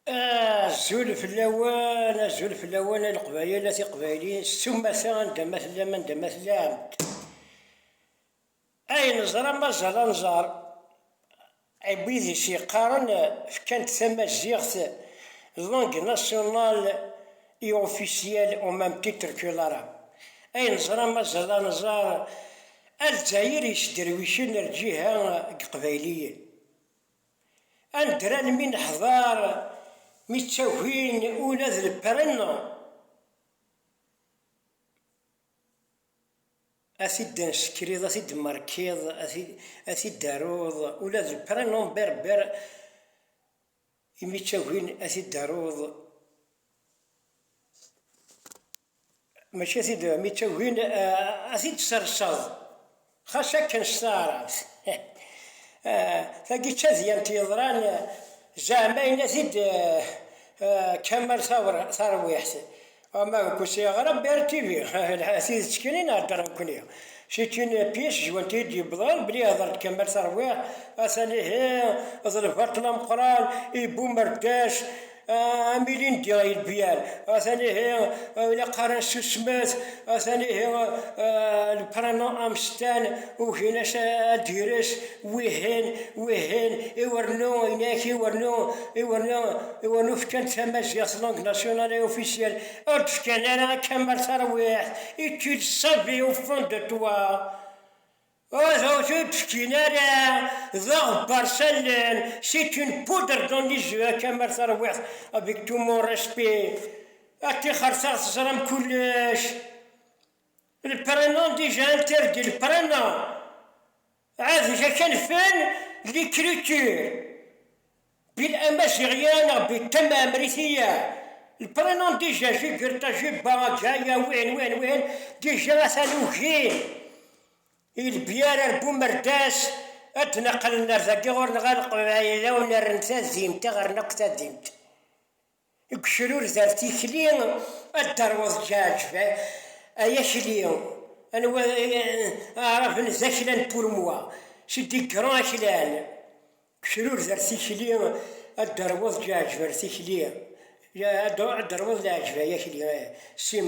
الزول في الأول القبايل التي قبايلين مثلا دمثلا من دمثلا أي نزرى ما زال نزار عبيدي شي قارن كانت ثم زيغت لونغ ناسيونال اي اوفيسيال او مام تيتر كو لاراب أي نزرى ما زال نزار الجزائر يشدرويشين الجهة قبايلية أندران من حضار متساوين أولاد البرنة أسيد نسكريض أسيد ماركيض أسيد داروض أولاد البرنة بربر متساوين أسيد داروض ماشي أسيد متساوين أسيد صرصاض خاصة كان ستارة ثاقي تشاذيان تيضران زعما أسيد كمال ثروي يحسن أما كوسي غرب بير تيفي الحسيد تشكيلين هدرن كونيا شيتين بيش جوانتي دي بضان بلي هضرت كمال ثروي أثاني هي ظرفات الأمقران يبو مرداش ميلين ديال البيان أثاني هي ولا قرن سوسمات أثاني هي البرانو أمستان وهناش ديرس وهن يورنو هناك يورنو فكان تماش يصلونك ناسيونال اوفيسيال أرش كان أنا كمال ثروي يتشيل صبي وفون دو توا c'est une poudre dans les yeux كما ثروت avec tout mon respect أتي خرصاص زرم كلش البرنون ديجا انتردي البرنون عاد جا كان فين ليكريتور بالأمازيغيانة بالتمام ريثية البرنون ديجا جي قرطا جي باغا جايا وين ديجا ثانوكين البيار البومرداس اتنقل النرزاقي غور نغرق بعيدا ونرنتا زيمتا غير نقطة زيمت يكشرور ذاتي خلين الدروض جاج ايا خلين انا اعرف نزاكلان بورموا شدي كران خلان كشرور ذاتي خلين الدروض جاج ذاتي خلين يا دروض لاجفا يا خلي سي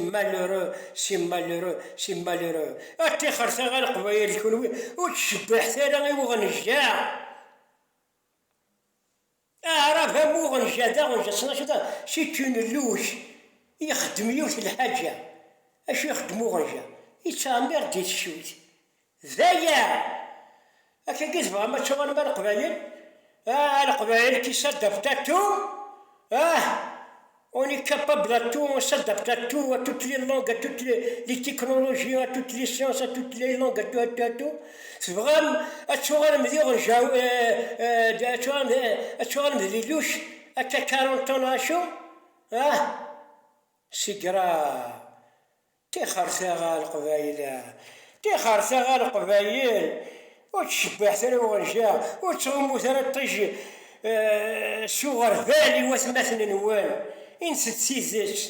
مالورو أتي خرسا غير قبايل كون وتشبح ثاني غير وغنجا أعرف مو غنجا دا غنجا صناشتا شي كون اللوش يخدم يوت الحاجة اش يخدمو غنجا يتامر ديت الشوت ذايا هكا كيف ما تشغل مال القبايل القبايل كي صدفتاتو On est capable à tout, on s'adapte à tout, à toutes les langues, à toutes les technologies, à toutes les sciences, à toutes les langues, à tout. C'est vraiment, tu vas me dire, tu vas me dire, à 40 ans à chaud, c'est grave. T'es خرساغ القبايل وتشبح ثاني ورجال وتغمو ثلاث طيش صغر بالي وثمثن نوال إنسد سيزاش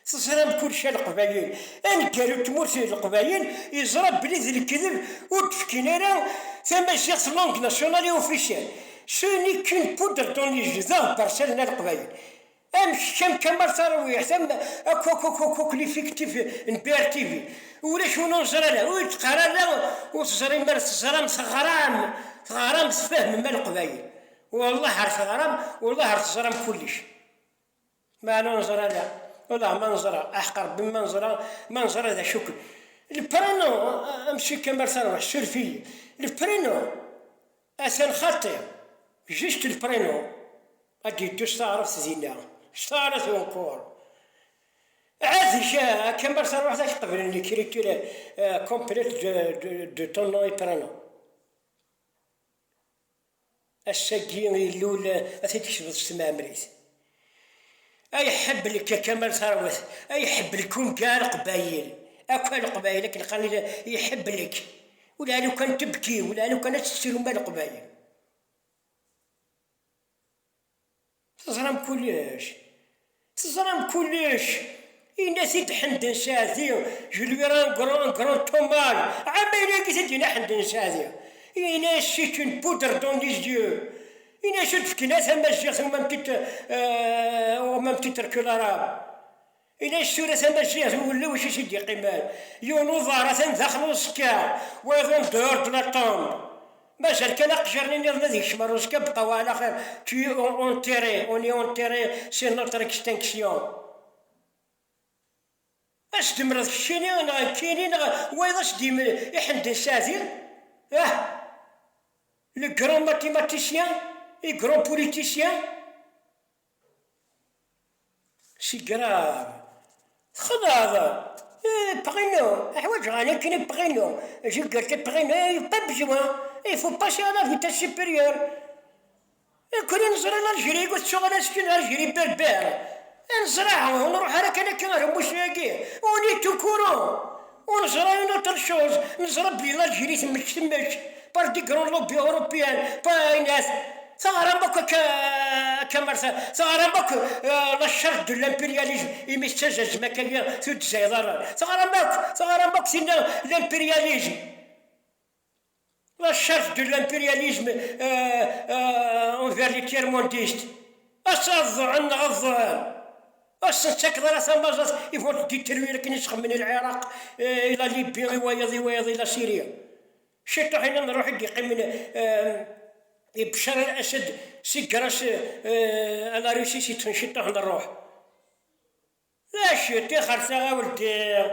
تصرم كل شيء القبايل أنكروا تمرسي القبايل يزرب بلي ذي الكذب وتفكينا راه ثم شخص لونغ ناسيونالي اوفيسيال سوني كون بودر دون لي جزاه بارسلنا القبايل أمش كمال ثروي ثم كوك لي فيكتيف نبير تيفي ولا شو ننظر له ويتقرا له وتصرم مرسرم ثغرام تفهم مال القبايل والله عرف غرام والله عرف صرام كلش ما ننظر لا والله منظر احقر بمنظر هذا شكل البرينو امشي كما ثروه السلفيه البرينو اثن خطير جيست البرينو ادي تستعرف زينا اشتعرت ونكور عاد جا كما ثروه ذاك قبل الكريتور كومبليت دو طون نو برينو الساقين يلول أتيتكشف السماء مريت أي حب لك كمال ثروت أي حب لكم كاع القبايل أكل القبايل لكن قال يحب لك ولا لو كان تبكي ولا لو كانت تسيروا مال القبايل تزرم كلش الناس يتحندن شاذي جلويران كرون تومال عمالك تدينا حندن شاذي الناس c'est une poudre dans les yeux إنا شد في كناس مجيغ وما متترك الأراب إلا السورة مجيغ ولا واش يشد قمال يونو ضارة داخل السكا ويظن دور دلاطون مازال كان قجرني نظن ذيك شمر وسكا بقاو على خير كي اونتيري سي نوتر اكستنكسيون اش دمرض الشيني انا كاينين ويضاش ديما يحند السازل لو غران ماتيماتيسيان اي غران بوليتيسيان سي غراف خلاص بغينو حوايج غانا كاين بغينو جو قلت بغينو با بجوان il faut passer à la vitesse supérieure كنا نزرع الجيري قلت شغل سكن الجيري بالبال نزرعها ونروح على كنكار مشاكي ونيتو كورون ونزرع نوتر شوز نزرع بلي الجيري تمش باردي كرون لوبي اوروبيان باي ناس صغرامك كمرسا صغرامك لا شرط دو لامبرياليزم يمستجز مكانيا في الجزائر صغرامك سينا لامبرياليزم la charge de l'impérialisme envers les tiers-mondistes. تكثر سماجات يفوت ديتروي لكن يسخن من العراق الى ليبيا ويض الى سوريا. شتو حين نروح يقيم من بشار الاسد سيكراس على روسي سي تنشطو حنا نروح. لا شتي خرسا ولدي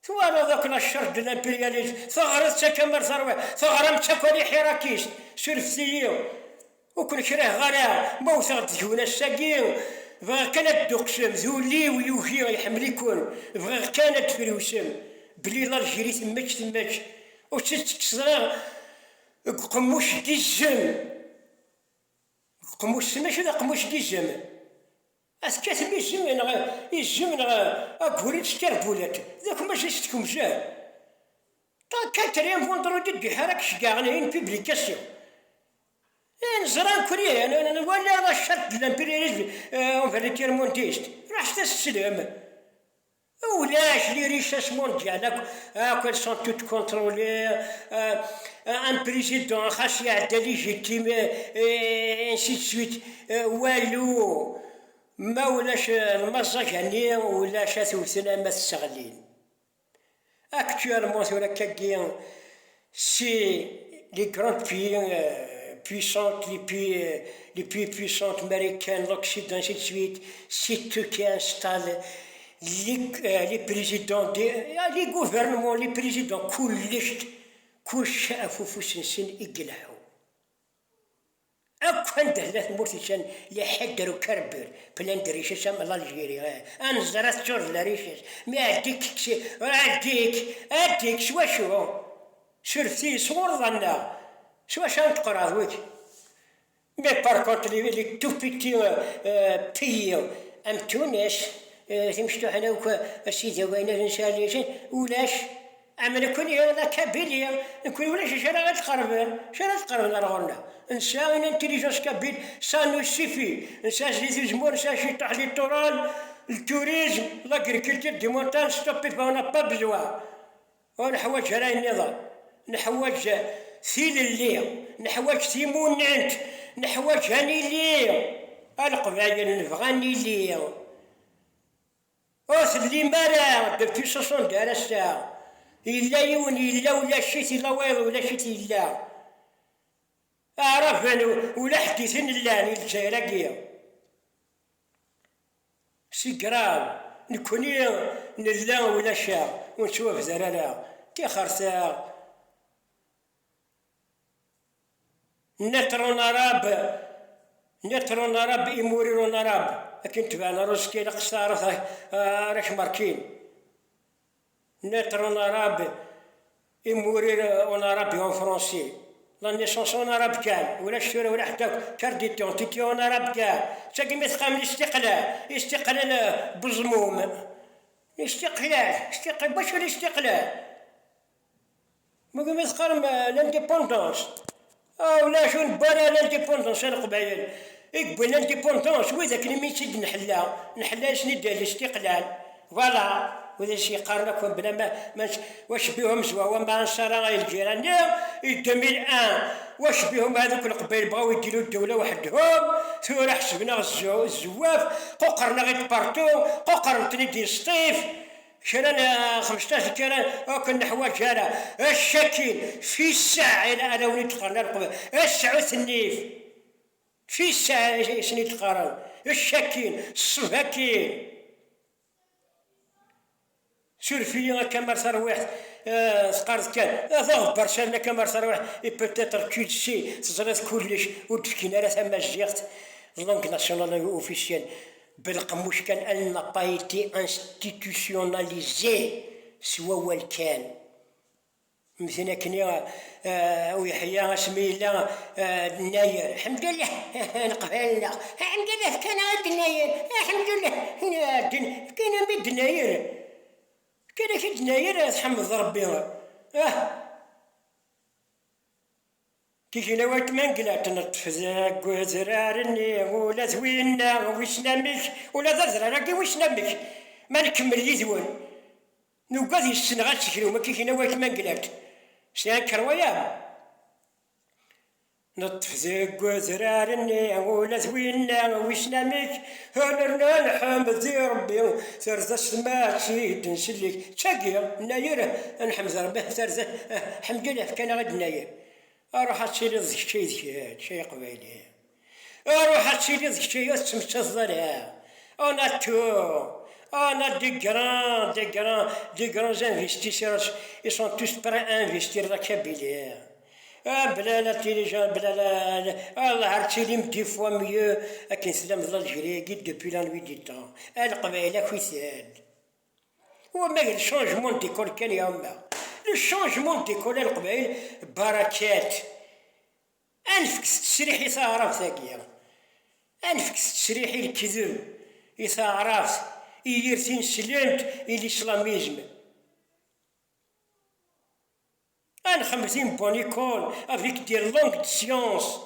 ثوانا ذاك الشرط دو لامبرياليزم ثغرت كمر ثروه ثغرم تكوني حراكيش سرفسيو وكل شراه غلا موثق ديونا الساقيو بغا كانت دوقسم ذولي ويوهي يحمل يكون بغا كانت فلوسم بلي الجيري تماش وتتصرا قموش ديزم قموش ماشي قموش ديزم اسكات يجمن اقولي تشتربولات ذاك ماشي شتكم جاه تا كاتريم فوندرودي دي حرك شكاغني ان بيبليكاسيون نزران كوريا انا ولا هذا الشرط لامبرياليزم اون لي تيرمونتيست راح تستسلم ولاش لي ريشاس مونديال كل سون توت كونترولي ان بريزيدون خاص يعدى ليجيتيم انسي سويت والو ما ولاش المزاج هني ولاش ثوثنا ما تستغلين اكتوالمون ثورا كاكين سي لي غراند puissantes, les plus puissantes américaines, l'Occident, ainsi de suite, c'est eux qui installent les présidents, les gouvernements, les présidents, كل شافوا فوسنسن يقلعوا. أكون دهلات مرتشان يحدروا كربر بلان دريشة شام الجيري أنا زرت شور لريشة ما أديك شو شرفتي صور ظنا شو شان تقرأ ويك مي باركونت لي تو بيتي بي أم تونس تمشتو حنا وكا السيدة وين نساليشن ولاش أما نكون هذا كابيليا نكون ولاش شرا تقربن رغونا نسا ان انتيليجونس كابيل سا نو سيفي نسا جيزمون نسا شي تحلي التورال التوريزم لاغريكولتور دي مونتان ستوبي فانا با بزوا ونحواج هراي النظام نحواج ثيل الليل نحواج ثيمون نانت نحواج هاني الليل القبايل نبغاني الليل اللي مرا دبتي 60 دار الساعة إلا يون إلا ولا شيت إلا ويض ولا شيت إلا أعرف أنا ولا حديث اللاني الجزائرية سكران نكوني نلا ولا شا ونشوف زرانا تيخرسا نترون أراب إموريرون أراب لكن تبعنا روسكي لقصار راش ماركين نترون أراب إمورير أون أرابي أون فرونسي لا نيسونس أون أراب كان ولا الشورى ولا حتى كارديتيون تيتي أون أراب كان ساكي مثقام الاستقلال بزموم استقلال باش الاستقلال مقام مثقام لانديبوندونس ولا شو نبانا لانديبوندونس القبايل يقبل لانديبوندونس وذاك اللي ميتسد نحلا شنو دار الاستقلال فوالا وذا شي يقارنكم بلا ما واش بيهم زواوا ما نصارى غير الجيران 2001 واش بيهم هذوك القبائل بغاو يديروا الدوله وحدهم ثورة حسبنا الزواف قوقرنا غير بارتو قوقرنتني ديال سطيف شرانا 15 كيران كنا حوايج هذا الشكل في الساعة انا وليت قرنا القبائل الساعة ثنيف في الساعة سنيت قرن الشكل الصفاكين سورفيا كما تروح سقارت كان هذا برشلونه كما تروح اي بوتيتر كل شيء تزرات كلش ودفكينا راه ثما جيغت لونغ ناسيونال اوفيسيال بالقموش كان ان با ايتي انستيتيوشناليزي سوا والكان مثلا كنيا ويحيى سميلا الناير الحمد لله نقبلنا الحمد لله كان غير الناير الحمد لله هنا كاين ميد الناير كاين في الدناير تحمد ربي كي نوات ما نقلات نطفزاك وزرارني ولا زوينا وش نمك ولا زرارك وش نمك ما نكمل يذون نوقات السنغات شكلو ما كي نوات ما نقلات شنو كرويا نطفزاك وزرارني ولا زوينا وش نمك هنرنا نحمد ربي سرزا السماء شيد نسلك تشاقيا ناير نحمد ربي سرزا الحمد لله كان غد ناير اروح اتشيلي ذيك شي قبيلي اروح اتشيلي ذيك شي تسمت الظلام انا دي غران انفستيسيرز ils sont tous prêts à investir la Kabylie بلا l'intelligence بلا الله عرفتي لي دي فوا ميو كاين سلام الجيري كي دوبي لا نوي دي طون القبائل كويسال هو ما الشونجمون ديكول كان ياما لو شونجمون ديكول القبائل بركات انفك التشريح يثارف ثاقيه انفك التشريح الكذب يثارف يرثين سلمت الاسلاميزم أنا 50 بونيكول افيك دير لونغ سيونس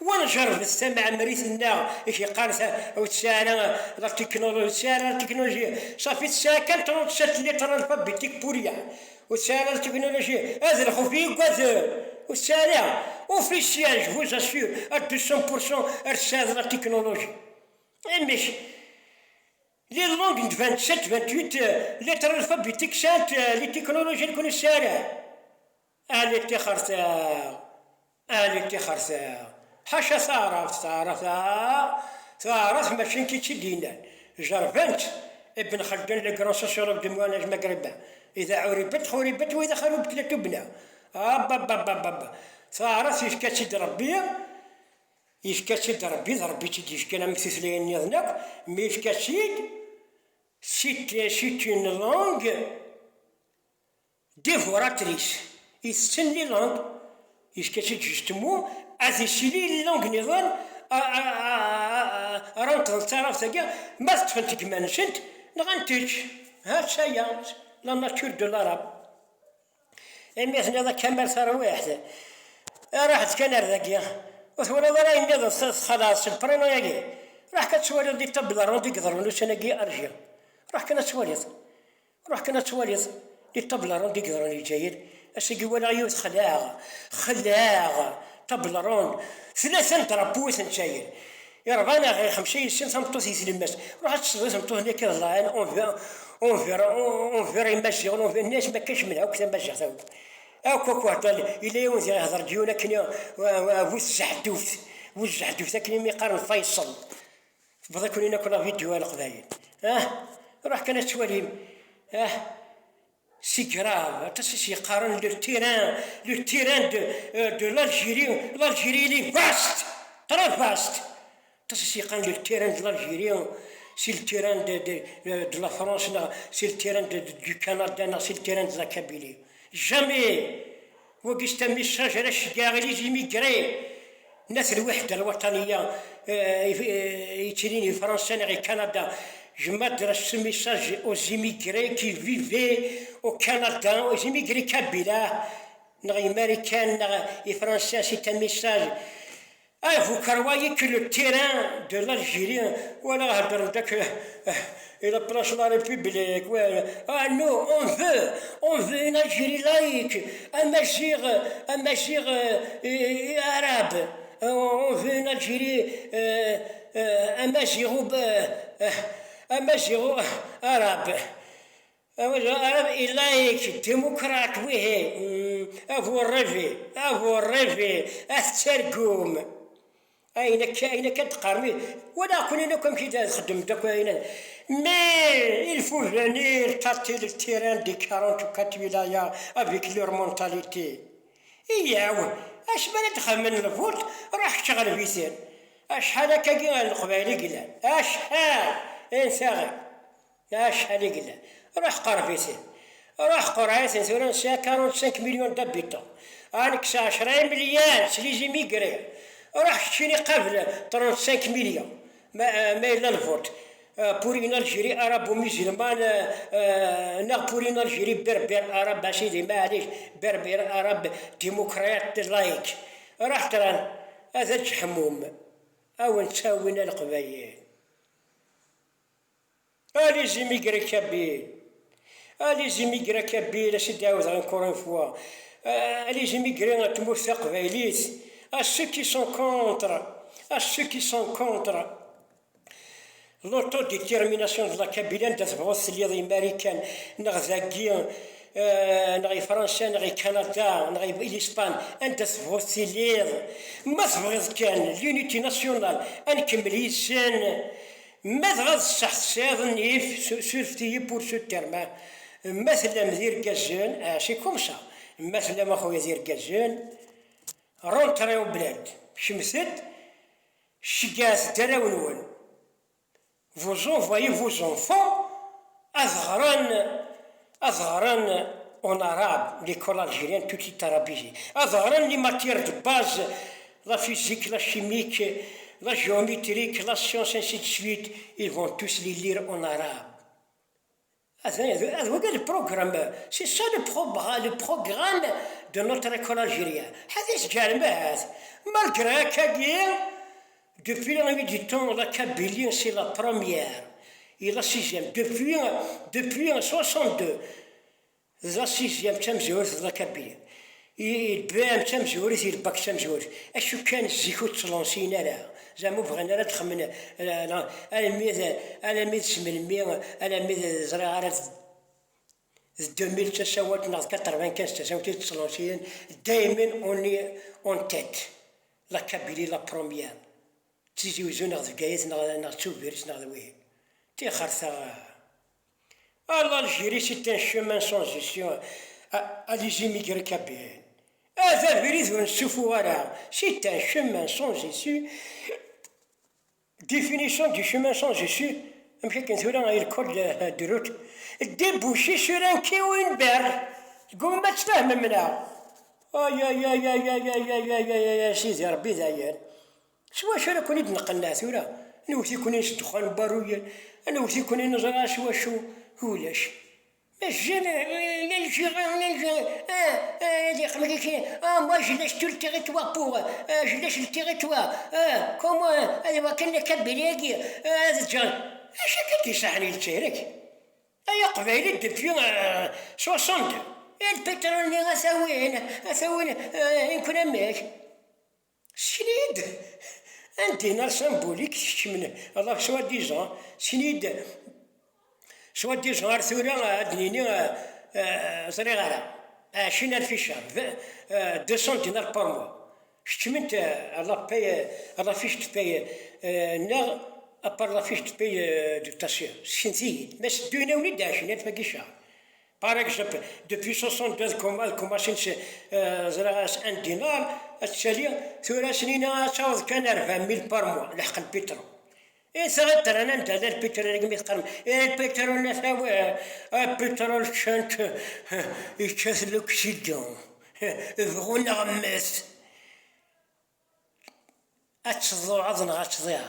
ونجرب السمع مريثنا إيش يقارث وتسانا لا التكنولوجيا صافي تساكن 37 لتر الفابيتيك بوريا وتسانا التكنولوجيا هذا الخوفي وكذا وتسانا اوفيسيال جو زاسيور 200% ارسال لا التكنولوجيا ماشي لي لونغ 27 28 لتر الفابيتيك سانت لي تكنولوجيا نكون السارع أهلي خرثا حاشا ثارت ماشي كي تشدينا جربنت ابن خلدون لكرون سوسيولوج دو موالاج مغربا اذا عربت خربت واذا خربت لا تبنى ثارت يشكاتشد ربي ضربي تيجي كان مثلين يظنك مي يشكاتشد سيت اون لونغ ديفوراتريس يستني لونغ يشكاتشد جوستمو ازيشيلي لونغ نيظن رانت الطرف تاعي ما تفنتك ما نشنت نغنتج ها شايا لا ناتور دو لاراب امي هذا كمال ثروه واحده راحت كان ذاكيا وثورة ضراي نيض خلاص البرينو ياكي راح كتسوالي ديك طبلارون ديك ضرونو سناكي ارجيا راح كنا تسواليط ديك طبلارون ديك ضروني جاير اسيكي ولا يوت خلاغ طبلارون ثلاثة دربوث نتاير يربانا غير 50 سنة ثمطوث يسلمات روح تصدي ثمطوث هناك الله اونفير يمشيون اونفير الناس ما كاش منها وكذا ماشي ثوب كوكو إلا يوم يهضر ديونا كنا وزحدوث كنا ميقارن فيصل بدا كنا فيديو القبايل روح كانت تواليم سي كراف تسي يقارن لو تيران دو l'Algérie لي فاست ترى فاست تسي يقارن لو تيران دو l'Algérie سي التيران دو لا فرنسا سي التيران دو كندا سي التيران دو لا كابيلي جامي وقست ميساج على الشقاغ لي زيميكري الناس الوحدة الوطنية يتريني فرنسا غير كندا جمع درس ميساج او زيميكري كي فيفي او كندا او زيميكري كابيلا نغي ماريكان نغي فرنسا سي ميساج Vous croyez que le terrain de l'Algérie, voilà, et la place de la République, ouais. Ah non, on veut une Algérie laïque, un Magir arabe. On veut une Algérie, un Magiro, un Magiro arabe. arabe et laïque, démocrate, oui. À vous rêver, à Sergoum. أين كتقارني ولا كلنا كم كي خدم داك mais il faut venir tâter le terrain des 44 wilayas avec leur mentalité. إياو اش بلا دخل من الفوت راح تشغل فيسير اشحال هكا كاع القبايلي قلال اشحال انسان اشحال قلال راح قرا فيسير راح قرا سنسوران 45 مليون دابيتون انك 10 مليون سليجي ميغري راح تشري قبل 35 مليون ما إلا الفوت pour une Algérie arabe musulmane pour une Algérie berbère arabe ماشي معليش berbère arabe démocrate laïque راح ترى هذا الحموم أو نساوينا القبايل les immigrés kabyles les immigrés kabyles سيدي عاود encore une fois les immigrés تموت قبايليس à ceux qui sont contre l'autodétermination de la Kabylie تثبت لي الأمريكان نغزاكيان نغي فرنسا نغي كندا نغي الإسبان أنت تثبت لي ما تبغيض كان l'unité nationale نكمل يسان ما تغض الشخصيات نيف سورتي بور سو تيرما مثلا مدير كازون سي كوم سا مثلا ما خويا دير كازون رونتريو بلاد شمست شكاس دراونون vous envoyez vos enfants أظهران en arabe l'école algérienne toute est arabisée أظهران les matières de base la physique, la chimique, la géométrie, la science ainsi de suite ils vont tous les lire en arabe هذا البروغرام c'est ça le programme de notre école algérienne هذا جالبات malgré كاكيا depuis la nuit du temps la Kabylie c'est la première et la sixième depuis en 62 la sixième تمزورت la Kabylie البام تمزورت الباك تمزورت اشو كان الزيكو تلونسينا لا زعما بغينا لا تخمن على ميت سملمي على ميت زرا 2000 تساوات ناض 95 تساوات تسلونسيين دائما اوني اون تيت لا كابيلي لا بروميير تيجي وزون ناض كايت ناض توبيرس ناض وين تي خرثا l'Algérie c'est un chemin sans issue à les immigrés kabyle هذا بريد ونشوفوا راه c'est un chemin sans issue définition du chemin sans issue مشي كنسولها غير الكود دروت ديبوشي سوران كيوين بار تقوم ما تفهم منها يا سيدي ربي داير سوا شو كوني تنقلنا ثورة نوثي كوني ندخل بارويا نوثي كوني نزرع سوا شو هولاش moi je laisse tout le territoire pour je laisse le territoire comment هذا كان كبليكي اش كنتي صاحني لتيرك اي قبيله دبيو 62 البترول اللي غساوين يكون ماك سنيد انت نار سامبوليك من الله سوا ديجان سنيد سوا ديجان ثورة دنيني صغيرة 20,000 في الشهر 200 دينار بار موا شتمنت الله فيش تباي نا ابار لا فيش تباي دو تاسيون سنتي باش دوينا وليد 20,000 ماكي شهر باغ اكزومبل دوبي 62 كوماسين زراغاس 1 دينار التالي ثورة سنين تعوض كان 40,000 بار موا لحق البترول صغير انا انت هذا البترول اللي يتقرم البترول نساوي البترول شانت يكاس لوكسيدون بغونا غمس اتشظو عضنا غتضيع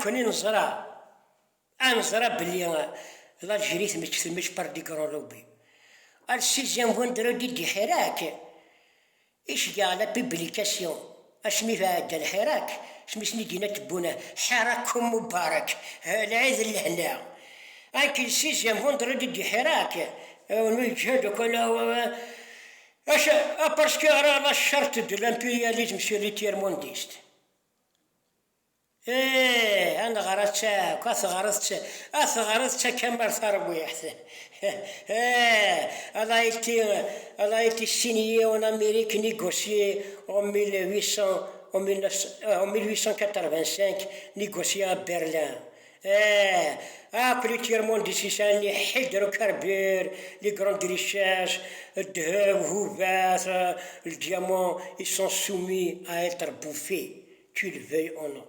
كوني نزرع بلي الجيري تمشي باردي كرولوبي السيزيام فوندرودي دي حراك إيش قال لا بيبليكاسيون أشمي فهاد الحراك شمي دينا تبونا حراككم مبارك العيد لهنا أنكي السيزيام فوندرودي دي حراك ونجهدك ولا اش باسكو راه الشرط دو لامبيرياليزم سور لي تير مونديست انا غرضتك اثغرضتك كمال ثرويح elle a été signée en Amérique, négociée en 1885, négociée à Berlin. Après le tiers-monde d'ici, les hydrocarbures, les grandes richesses, le le diamant, ils sont soumis à être bouffés, tu le veuilles ou non.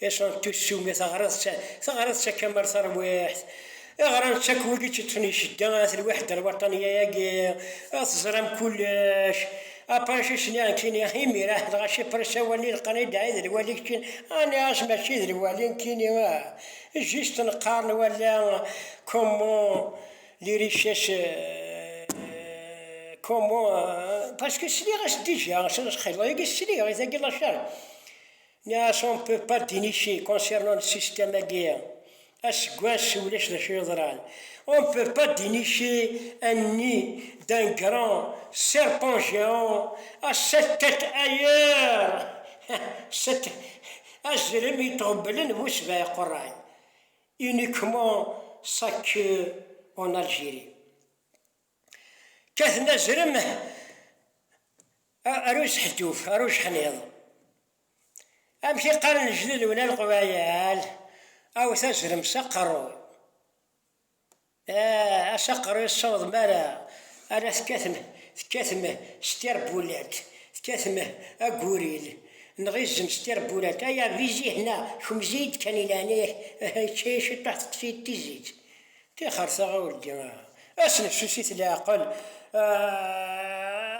ils sont tous soumis. ثغرتك كمال ثرويح غرانتك وليت تفني شدات الوحدة الوطنية ياكي أصزرم كلش أباشي شنيان كيني هيمي راه غاشي برشا ولي لقاني داعي الوالي كين أنا أش ماشي الوالي كيني جيش تنقارن ولا كومون لي ريشيش كومون باسكو السلي غاش ديجا غاش نخيلو ياكي السلي غاش ياكي لاشار on ne peut pas dénicher concernant le système aguerre. On ne peut pas dénicher un nid d'un grand serpent géant à cette tête ailleurs. Uniquement sa queue en Algérie. كثنا زرم أروش حدوف أروش حنيض أمشي قرن جديد ولا القبايل أو تزرم سقرو أسقرو الصوت مالا أنا ثكاثمه ستير بولات ثكاثمه أقوريل نغيزم ستير بولات أيا فيزي هنا خمزيد كان إلانيه شي تحت قصيد تزيد تيخرصا ولدي أسنف سوسيت العقل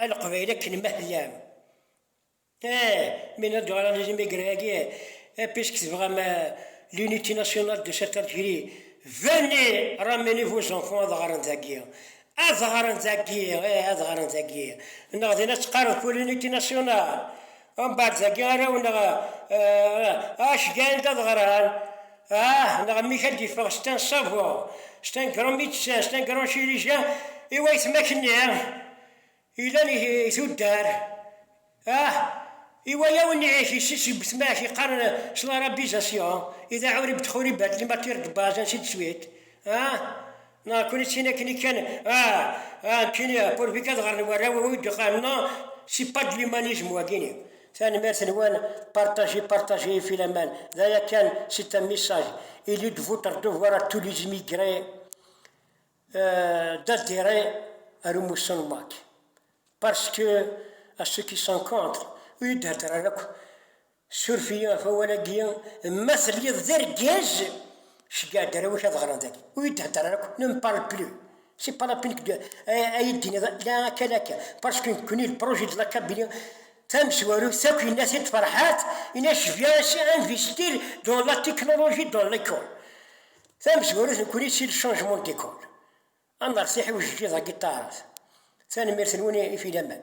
القبيلة كن مهلام من الدولار les immigrés puisque vraiment l'unité nationale de cette Algérie venez ramener vos enfants à Zagarantagir Zagarantagir نغادي نتقارب في l'unité nationale ومن بعد زاكيرا ونغا اش كاين تظهران نغمي كدي فوق ستان صافو ستان كرون ميتسان ستان كرون شيريجان إوا يتمكنيا إلا ليه ثدار إوا يا وني عيش يسيسي بثماش يقارن سلارابيزاسيون إذا عوري بدخولي بات لي ماتير دو باز نسيت سويت كوني تسينا كني كان كينيا بور بيكا تغرن ورا ويدو قال نو سي با دو ليمانيزم واكيني ثاني ميرسن وان بارتاجي في الامان ذايا كان سيت ان ميساج إلي دو فوتر دوفوار ا تو لي زيميغري d'altérer à l'homossonmac. Parce que, à ceux qui sont contre, oui, d'altérer, surfiyant, fawalagiyan, مثل يضرقاج, شقادر واش هاد غرانتك, oui, d'altérer, ne me parle plus. C'est pas la peine que أيديني لا كلاكا. Parce que كوني البروجي de la cabine, تمسوارو ثاك الناس تفرحات, الناس فيان انفستير dans la technologie dans l'école. تمسوارو كوني سي الشانجمون ديكول. أنا رسيحي وجدي ذا قطارات ثاني ميرسلوني في الأمان.